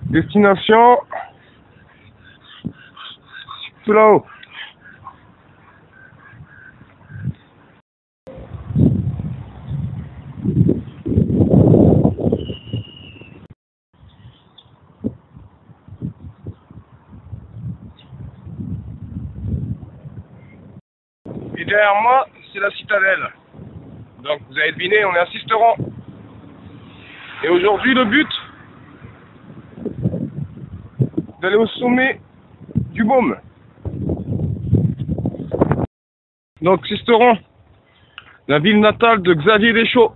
Destination tout là-haut. Et derrière moi, c'est la citadelle. Donc vous avez deviné, on est à Sisteron. Et aujourd'hui, le but, d'aller au sommet du Baume. Donc Sisteron, la ville natale de Xavier Deschaux.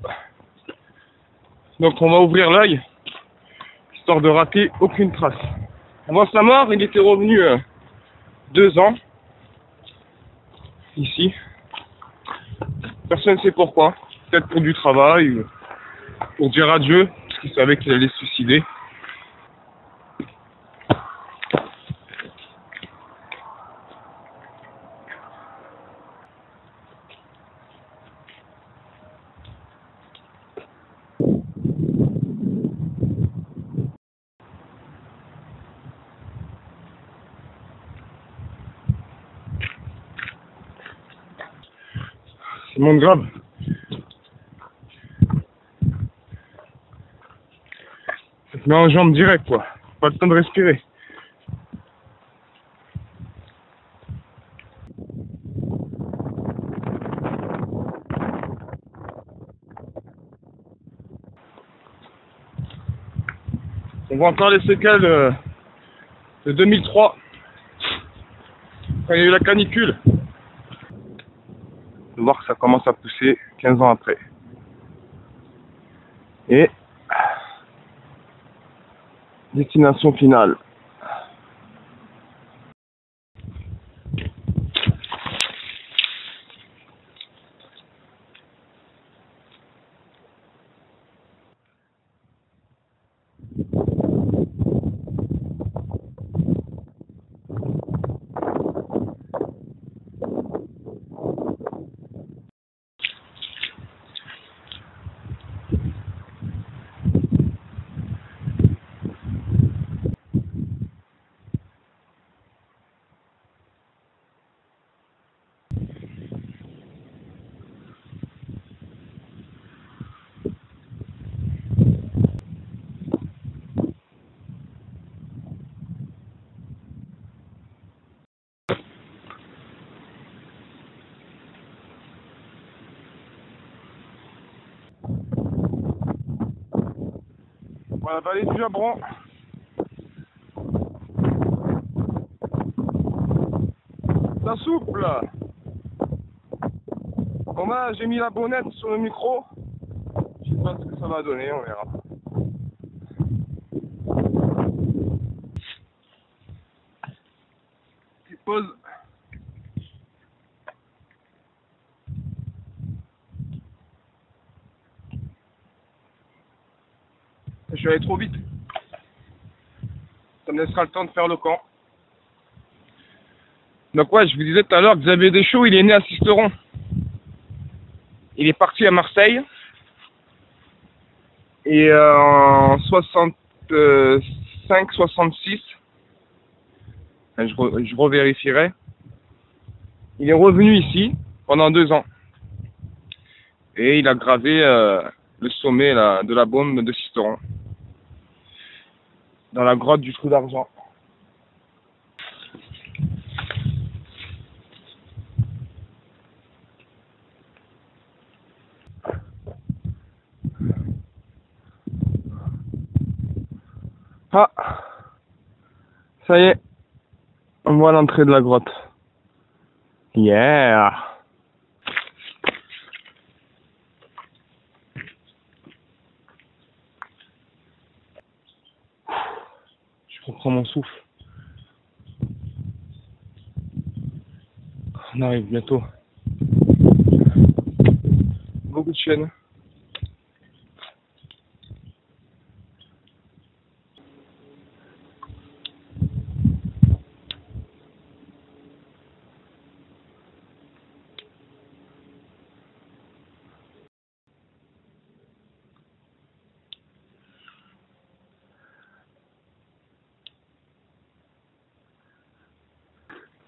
Donc on va ouvrir l'œil, histoire de rater aucune trace. Avant sa mort, il était revenu 2 ans, ici. Personne ne sait pourquoi. Peut-être pour du travail, ou pour dire adieu, parce qu'il savait qu'il allait se suicider. C'est mon grave. Ça te met en jambe direct, quoi. Pas le temps de respirer. On voit encore les séquelles de 2003, quand il y a eu la canicule. On va voir que ça commence à pousser 15 ans après. Et destination finale. Voilà, vallée du Jabron. Ça souffle. Bon bah, j'ai mis la bonnette sur le micro. Je sais pas ce que ça va donner, on verra. Petite pause. Je suis allé trop vite. Ça me laissera le temps de faire le camp. Donc ouais, je vous disais tout à l'heure, Xavier Deschaux, il est né à Sisteron. Il est parti à Marseille. Et en 65-66, je revérifierai, il est revenu ici pendant 2 ans. Et il a gravé le sommet là, de la Baume de Sisteron, dans la grotte du Trou d'Argent. Ah, ça y est, on voit l'entrée de la grotte. Yeah! Je reprends mon souffle. On arrive bientôt. Beaucoup de chaînes.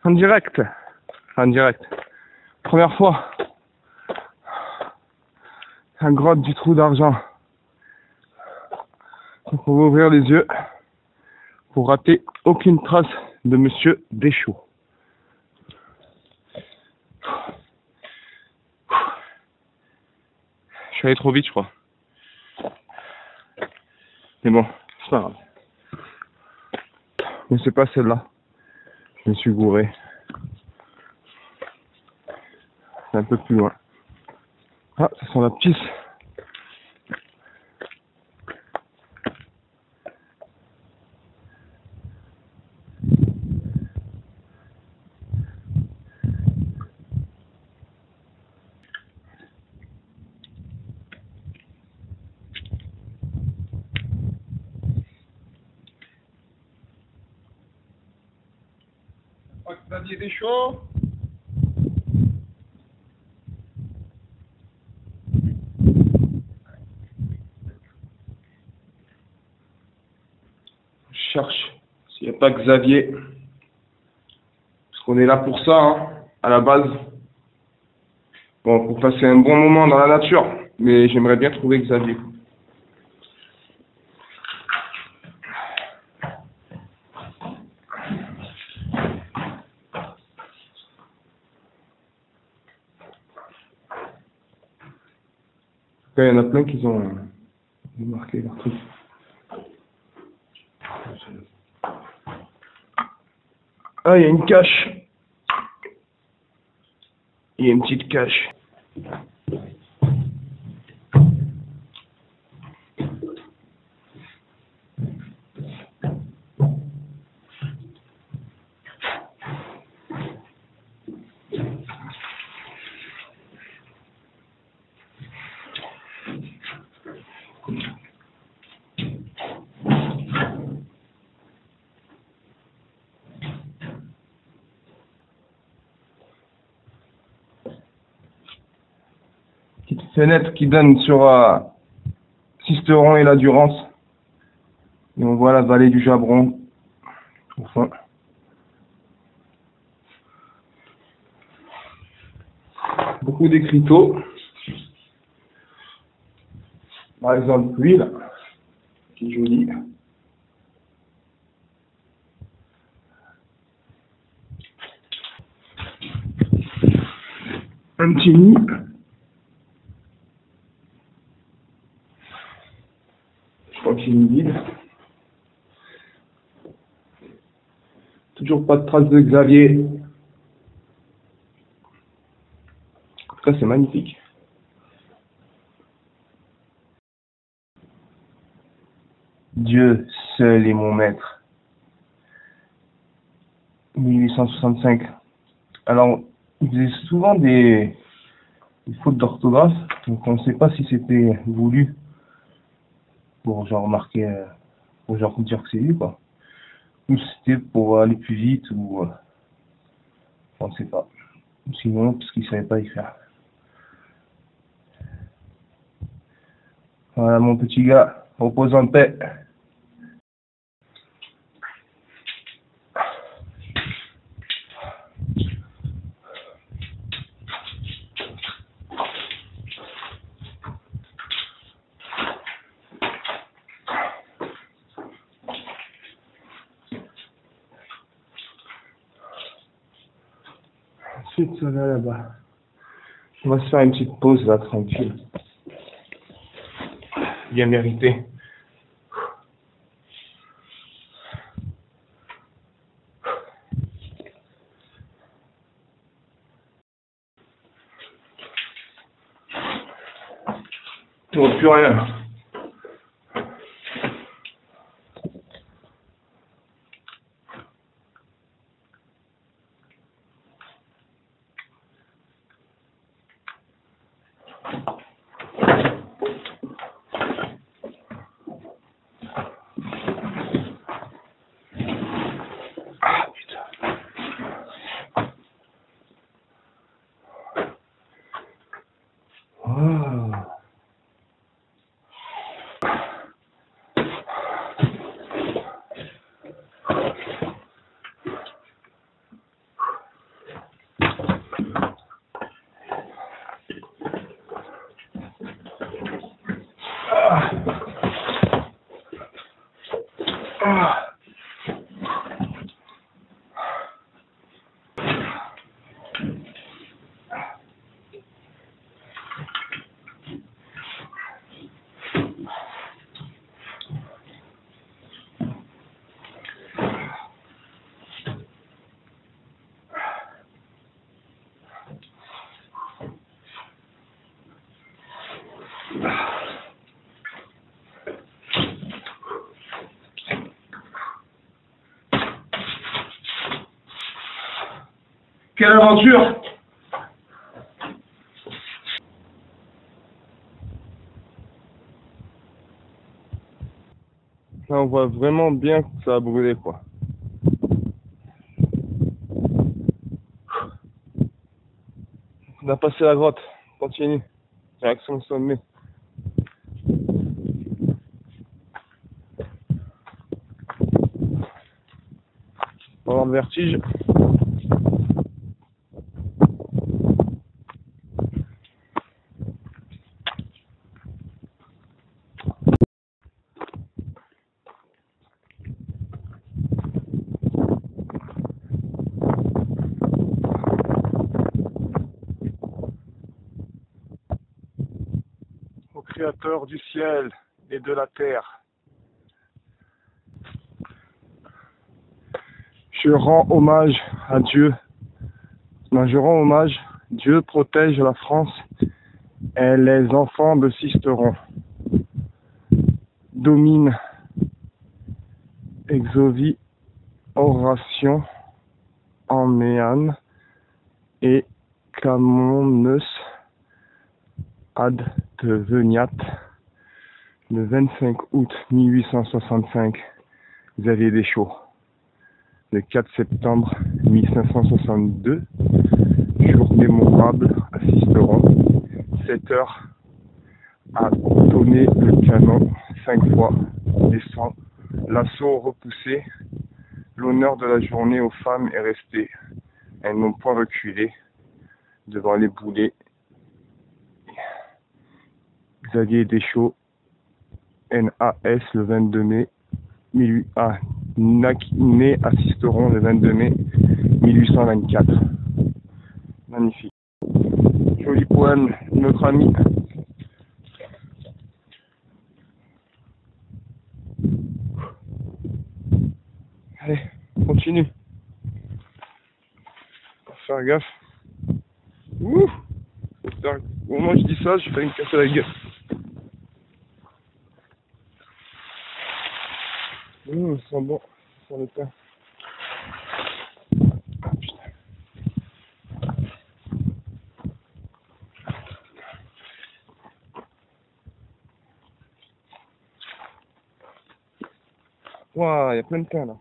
En direct. En direct. Première fois. La grotte du trou d'argent. Donc on va ouvrir les yeux pour rater aucune trace de Monsieur Deschaux. Je suis allé trop vite, je crois. Mais bon, c'est pas grave. Mais c'est pas celle-là. Je me suis gouré. C'est un peu plus loin. Ah, ça sent la pisse. Xavier Deschaux. Je cherche s'il n'y a pas Xavier. Parce qu'on est là pour ça, hein, à la base. Bon, pour passer un bon moment dans la nature. Mais j'aimerais bien trouver Xavier. Il y en a plein qui ont marqué leur truc. Ah, il y a une cache. Il y a une petite cache. Petite fenêtre qui donne sur Sisteron et la Durance. Et on voit la vallée du Jabron. Enfin. Beaucoup d'écriteaux. Par exemple, lui, là. Qui est joli. Un petit nid. Je crois qu'il est vide. Toujours pas de trace de Xavier. En tout cas, c'est magnifique. Dieu seul est mon maître. 1865. Alors, il faisait souvent des fautes d'orthographe, donc on ne sait pas si c'était voulu pour genre marquer, pour genre dire que c'est lui, quoi. Ou si c'était pour aller plus vite, ou on ne sait pas. Sinon, parce qu'il ne savait pas écrire. Voilà mon petit gars, repose en paix. Ensuite, ça va là-bas. On va se faire une petite pause là, tranquille. Bien mérité. On ne voit plus rien. Ah putain. Wow. Ah. Quelle aventure! Là, on voit vraiment bien que ça a brûlé, quoi. On a passé la grotte. Continue. Direction le sommet. On va avoir le vertige. Au Créateur du ciel et de la terre, je rends hommage à Dieu. Non, je rends hommage. Dieu protège la France et les enfants de Sisteron. Domine, exovi, oration, Emmean et Camoneus ad deveniat le 25 août 1865, Xavier Deschaux. Le 4 septembre 1562, jour mémorable à Sisteron, 7 heures, a tonné le canon 5 fois, laissant l'assaut repoussé. L'honneur de la journée aux femmes est resté. Elles n'ont point reculé devant les boulets. Xavier Deschaux, NAS, le 22 mai, né à Sisteron le 22 mai 1824. Magnifique. Joli poème, notre ami. Allez, continue. Faut faire gaffe. Ouh, au moment où je dis ça, j'ai failli me casser la gueule. Ça sent bon, ça sent le pain. Waouh, il y a plein de pain là.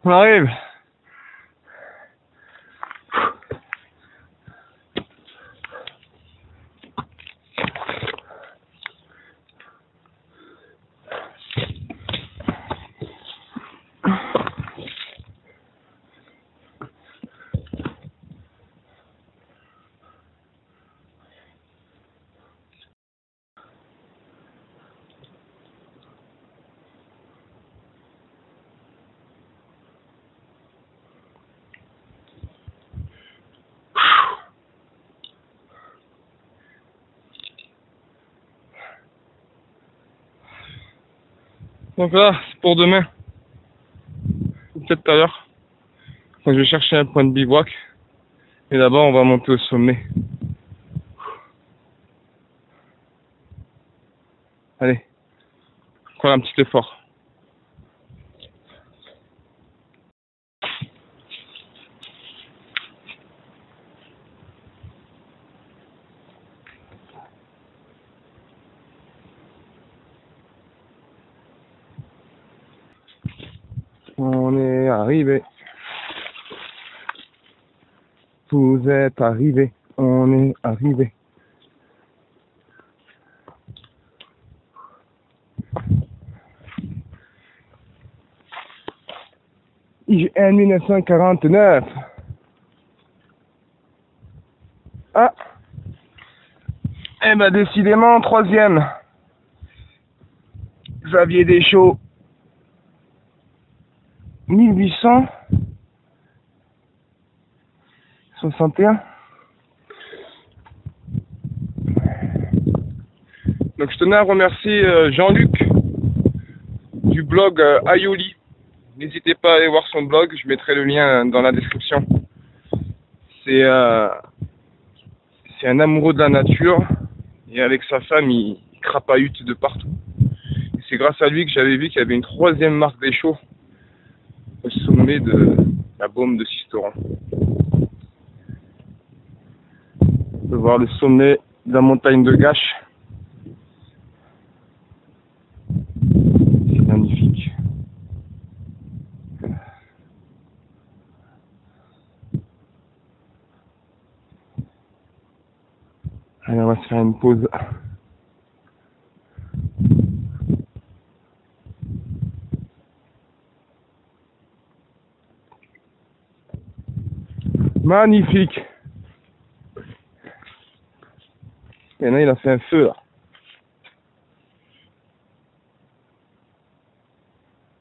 On arrive. Donc là, c'est pour demain. Peut-être tout à l'heure. Donc je vais chercher un point de bivouac. Et d'abord, on va monter au sommet. Allez, encore un petit effort. On est arrivé. Vous êtes arrivés. On est arrivé. IGN 1949. Ah. Eh ben décidément, troisième. Xavier Deschaux. 1861. Donc je tenais à remercier Jean-Luc du blog Aioli. N'hésitez pas à aller voir son blog, je mettrai le lien dans la description. C'est un amoureux de la nature et avec sa femme il crapahute de partout. Et c'est grâce à lui que j'avais vu qu'il y avait une troisième marque Deschaux au sommet de la baume de Sisteron. On peut voir le sommet de la montagne de Gache. C'est magnifique. Allez, on va se faire une pause. Magnifique. Et là, il a fait un feu, là.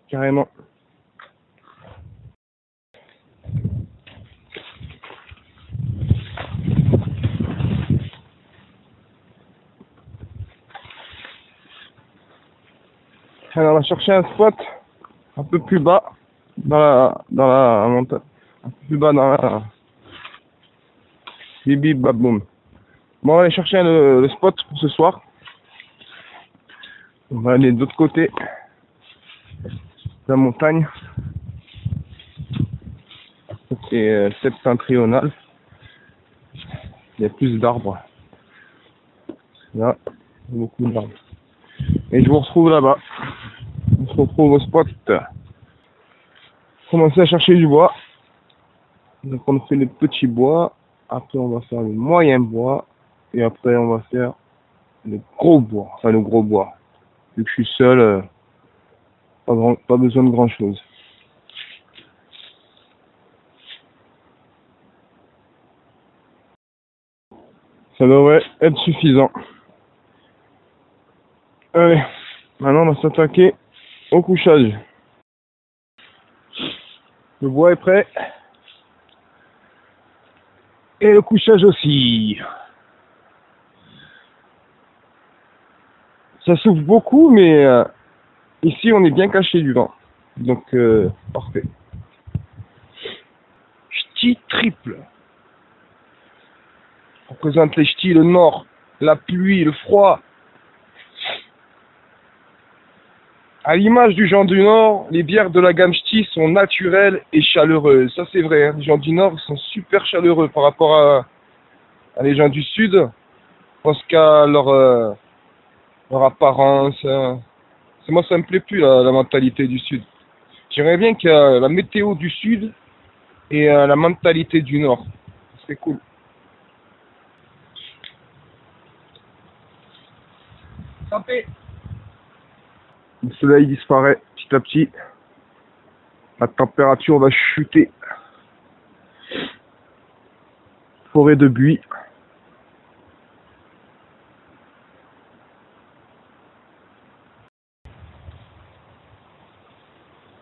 Carrément. Alors, on va chercher un spot un peu plus bas dans la montagne. Un peu plus bas dans la Bibi Baboum. Bon, on va aller chercher le spot pour ce soir. On va aller de l'autre côté de la montagne. C'est septentrional. Il y a plus d'arbres. Là, il y a beaucoup d'arbres. Et je vous retrouve là-bas. On se retrouve au spot. Commencer à chercher du bois. Donc on fait le petit bois. Après on va faire le moyen bois. Et après on va faire le gros bois. Enfin le gros bois. Vu que je suis seul, pas besoin de grand chose. Ça devrait être suffisant. Allez, maintenant on va s'attaquer au couchage. Le bois est prêt. Et le couchage aussi. Ça souffle beaucoup, mais ici on est bien caché du vent. Donc parfait. Ch'ti triple. Représente les ch'tis, le nord, la pluie, le froid. À l'image du gens du Nord, les bières de la gamme ch'ti sont naturelles et chaleureuses. Ça c'est vrai, hein. Les gens du Nord ils sont super chaleureux par rapport à les gens du Sud. Je pense qu'à leur apparence. Moi ça me plaît plus la mentalité du Sud. Je dirais bien qu'il y a la météo du sud et la mentalité du nord. C'est cool. Santé. Le soleil disparaît petit à petit. La température va chuter. Forêt de buis.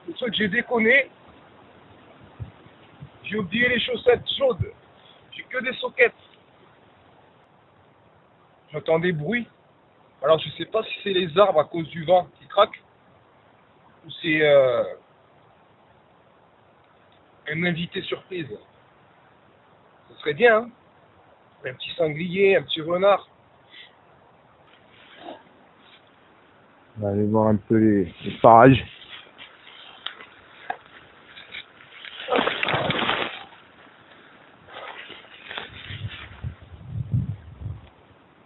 Le truc que j'ai déconné, j'ai oublié les chaussettes chaudes. J'ai que des soquettes. J'entends des bruits. Alors je sais pas si c'est les arbres à cause du vent qui craquent ou c'est un invité surprise. Ce serait bien, hein? Un petit sanglier, un petit renard. On va aller voir un peu les parages.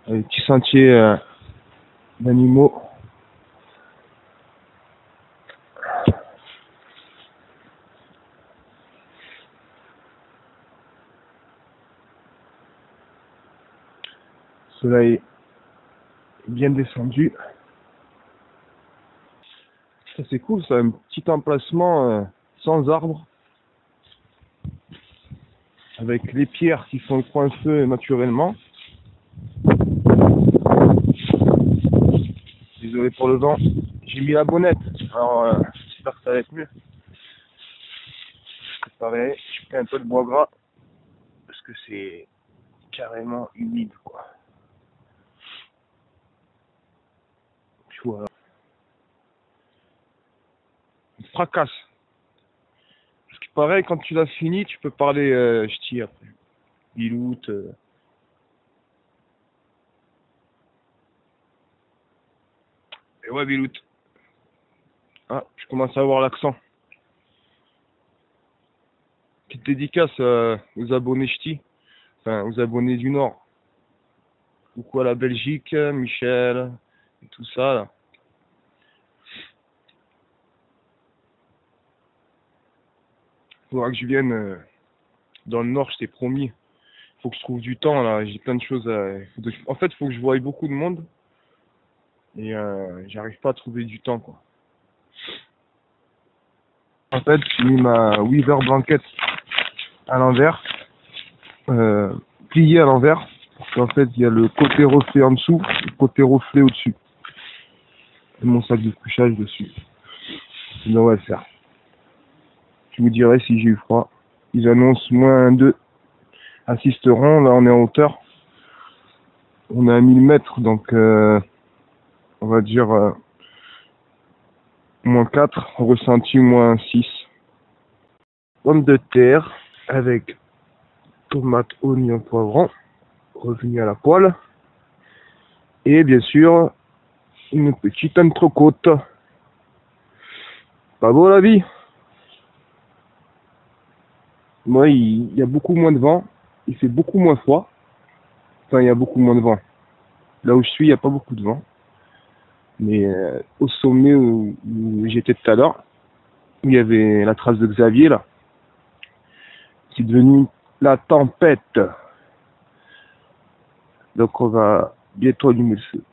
Les petits sentiers d'animaux. Le soleil est bien descendu. Ça c'est cool, ça, un petit emplacement sans arbres. Avec les pierres qui font le coin feu naturellement. Désolé pour le vent. J'ai mis la bonnette. Alors j'espère que ça va être mieux. C'est pareil, je fais un peu de bois gras. Parce que c'est carrément humide quoi. Puis voilà. Une fracasse. Parce que pareil, quand tu l'as fini, tu peux parler ch'ti après. Biloute. Et ouais, Biloute. Ah, je commence à avoir l'accent. Petite dédicace aux abonnés ch'ti. Enfin, aux abonnés du Nord. Coucou à la Belgique, Michel, et tout ça là. Faudra que je vienne dans le Nord, je t'ai promis. Faut que je trouve du temps là, j'ai plein de choses à... En fait, faut que je voie beaucoup de monde. Et j'arrive pas à trouver du temps quoi. En fait, j'ai mis ma Weaver blanket à l'envers, pliée à l'envers. Parce qu'en fait, il y a le côté reflet en dessous, le côté reflet au-dessus. Et mon sac de couchage dessus. Sinon, on va le faire. Je vous dirai si j'ai eu froid. Ils annoncent -2 assisteront. Là, on est en hauteur. On est à 1000 mètres, donc on va dire -4, ressenti -6. Pomme de terre avec tomate, oignon, poivron, revenu à la poêle. Et bien sûr, une petite entrecôte. Pas beau la vie? Moi, il y a beaucoup moins de vent. Il fait beaucoup moins froid. Enfin, il y a beaucoup moins de vent. Là où je suis, il n'y a pas beaucoup de vent. Mais au sommet où j'étais tout à l'heure, il y avait la trace de Xavier, là. C'est devenu la tempête. Donc on va bientôt allumer le feu.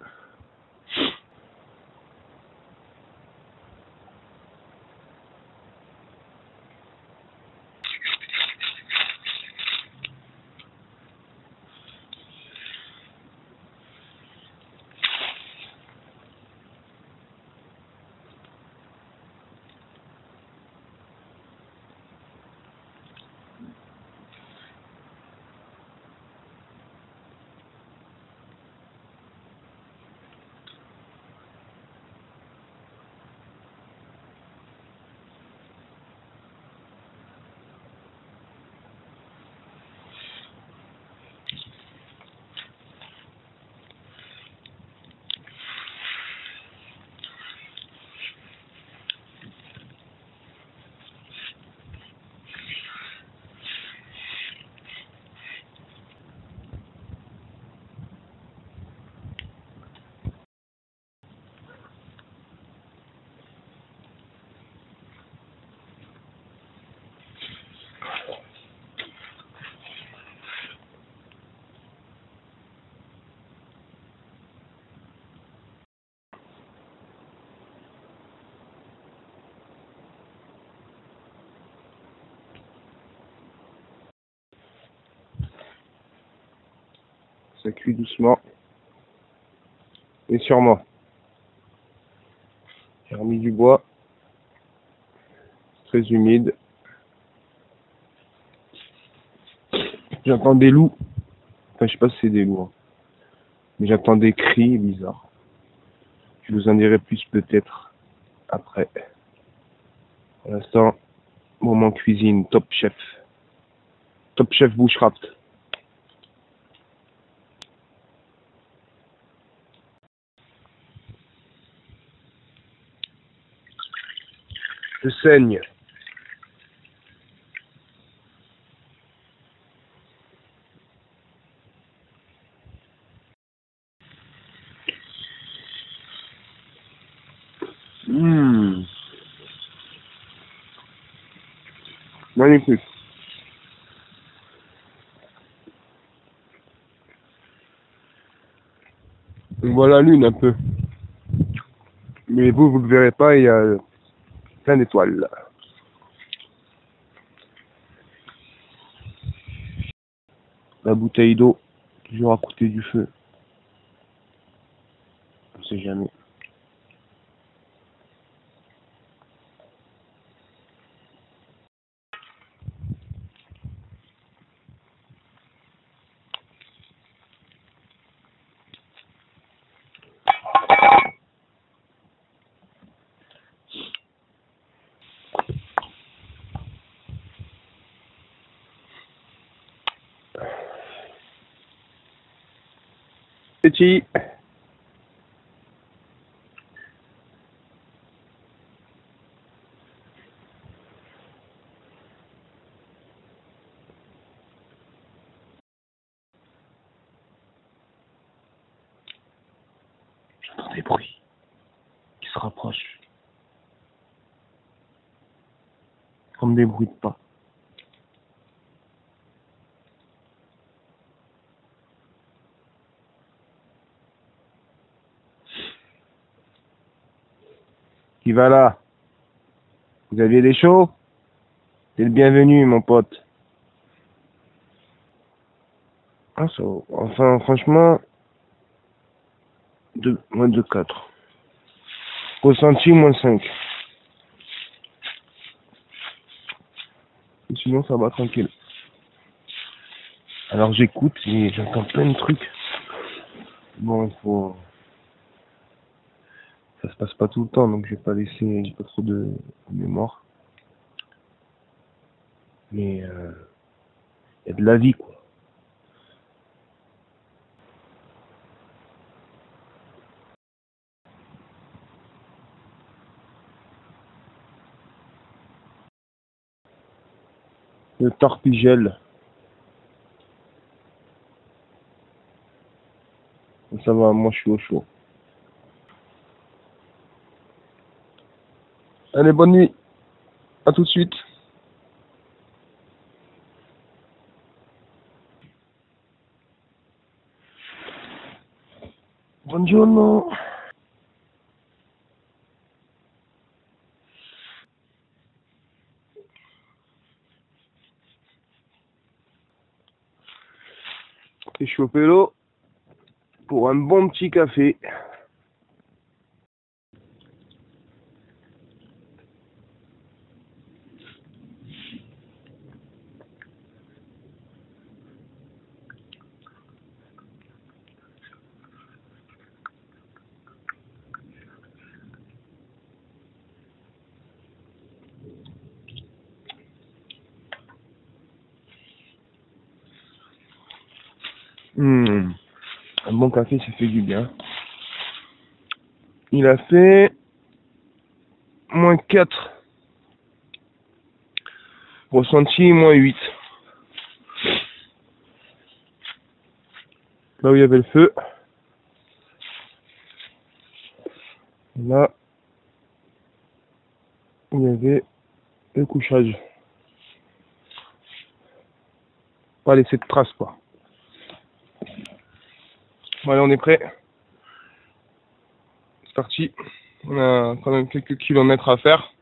Ça cuit doucement. Et sûrement. J'ai remis du bois. Très humide. J'entends des loups. Enfin, je sais pas si c'est des loups. Hein. Mais j'entends des cris bizarres. Je vous en dirai plus peut-être après. Pour l'instant, moment cuisine, top chef. Top chef bushcraft. Je saigne. Magnifique. On voit la lune un peu. Mais vous ne le verrez pas, il y a plein d'étoiles. La bouteille d'eau, toujours à côté du feu. On sait jamais. Petit. J'entends des bruits qui se rapprochent. Comme des bruits de pas. Qui va là? Vous aviez des chauds? T'es le bienvenu, mon pote. Ah, ça, enfin, franchement, moins de 4. Ressenti, moins 5. Et sinon, ça va tranquille. Alors, j'écoute et j'entends plein de trucs. Bon, il faut... Ça se passe pas tout le temps, donc je vais pas laisser, j'ai pas trop de mémoire. Mais, y a de la vie, quoi. Le torpigel. Ça va, moi je suis au chaud. Allez, bonne nuit. À tout de suite. Buongiorno. J'ai chopé l'eau pour un bon petit café. Un bon café, ça fait du bien. Il a fait moins 4. Ressenti moins 8. Là où il y avait le feu. Là où il y avait le couchage. Pas laisser de traces, quoi. Voilà, on est prêt. C'est parti. On a quand même quelques kilomètres à faire.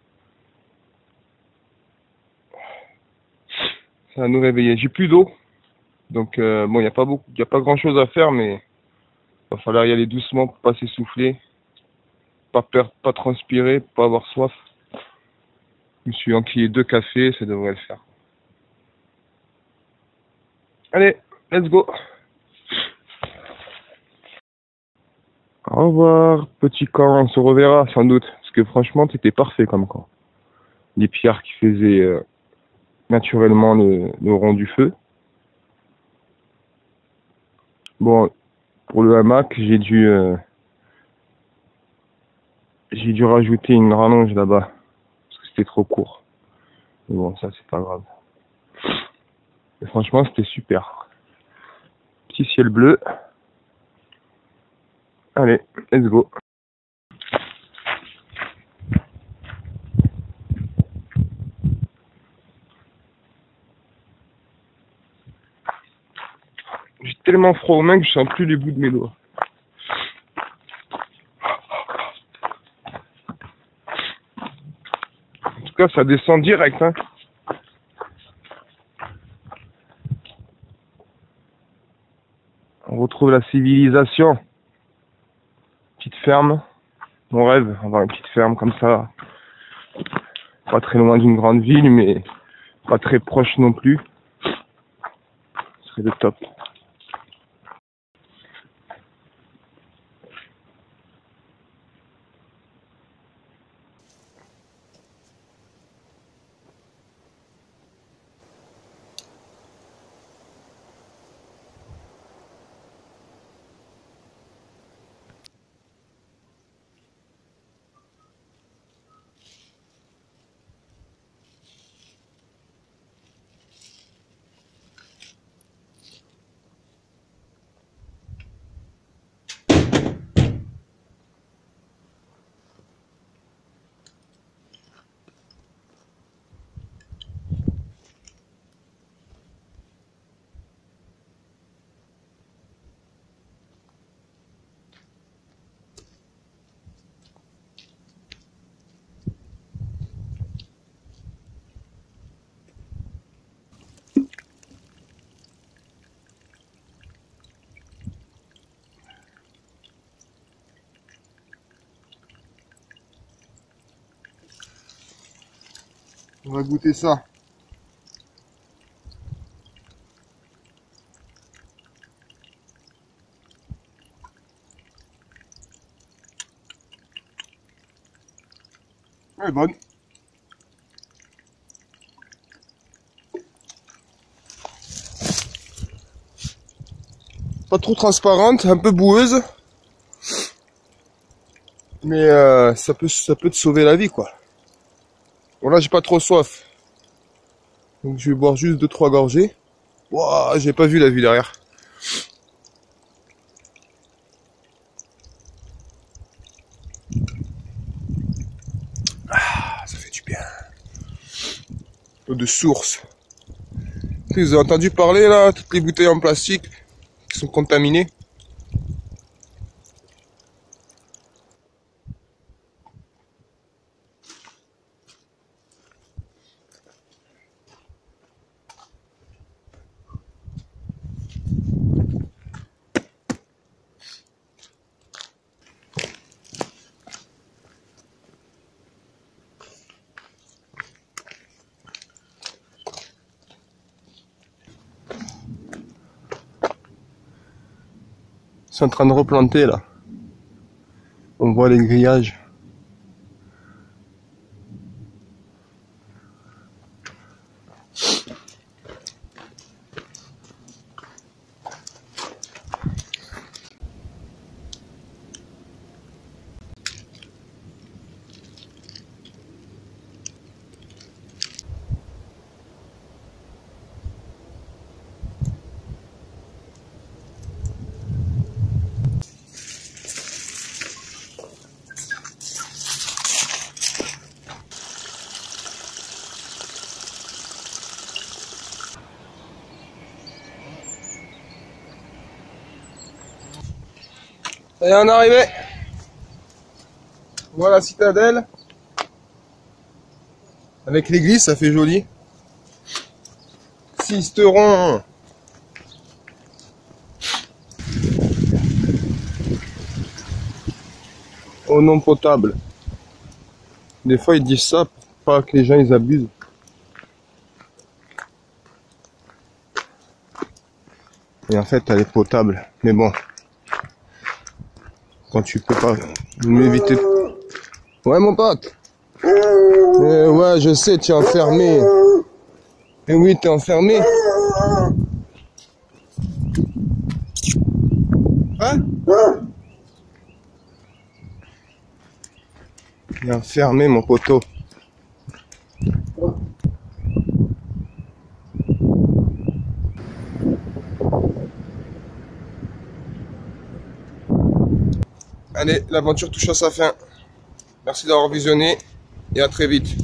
Ça va nous réveiller. J'ai plus d'eau. Donc bon, il n'y a pas beaucoup, il n'y a pas grand chose à faire, mais il va falloir y aller doucement pour pas s'essouffler, pas perdre, pas transpirer, pas avoir soif. Je me suis enquillé 2 cafés, ça devrait le faire. Allez, let's go. Au revoir, petit camp, on se reverra sans doute. Parce que franchement, t'étais parfait comme camp. Les pierres qui faisaient naturellement le rond du feu. Bon, pour le hamac, j'ai dû rajouter une rallonge là-bas. Parce que c'était trop court. Mais bon, ça c'est pas grave. Et franchement, c'était super. Petit ciel bleu. Allez, let's go. J'ai tellement froid aux mains que je sens plus les bouts de mes doigts. En tout cas, ça descend direct, hein. On retrouve la civilisation. Petite ferme. Mon rêve, avoir une petite ferme comme ça. Pas très loin d'une grande ville, mais pas très proche non plus. Ce serait le top. On va goûter ça. Elle est bonne. Pas trop transparente, un peu boueuse. Mais ça peut te sauver la vie, quoi. Bon, là, j'ai pas trop soif. Donc, je vais boire juste 2-3 gorgées. Wouah, j'ai pas vu la vue derrière. Ah, ça fait du bien. Eau de source. Vous avez entendu parler, là, toutes les bouteilles en plastique qui sont contaminées? C'est en train de replanter, là. On voit les grillages. Ça y est, on est arrivé. Voilà la citadelle. Avec l'église, ça fait joli. Sisteron. eau non potable. Des fois ils disent ça pour pas que les gens ils abusent. Et en fait elle est potable. Mais bon, quand tu peux pas m'éviter. Ouais mon pote. Ouais je sais, tu es enfermé. Et oui t'es enfermé. Hein? Il est enfermé mon poteau. Allez, l'aventure touche à sa fin. Merci d'avoir visionné et à très vite.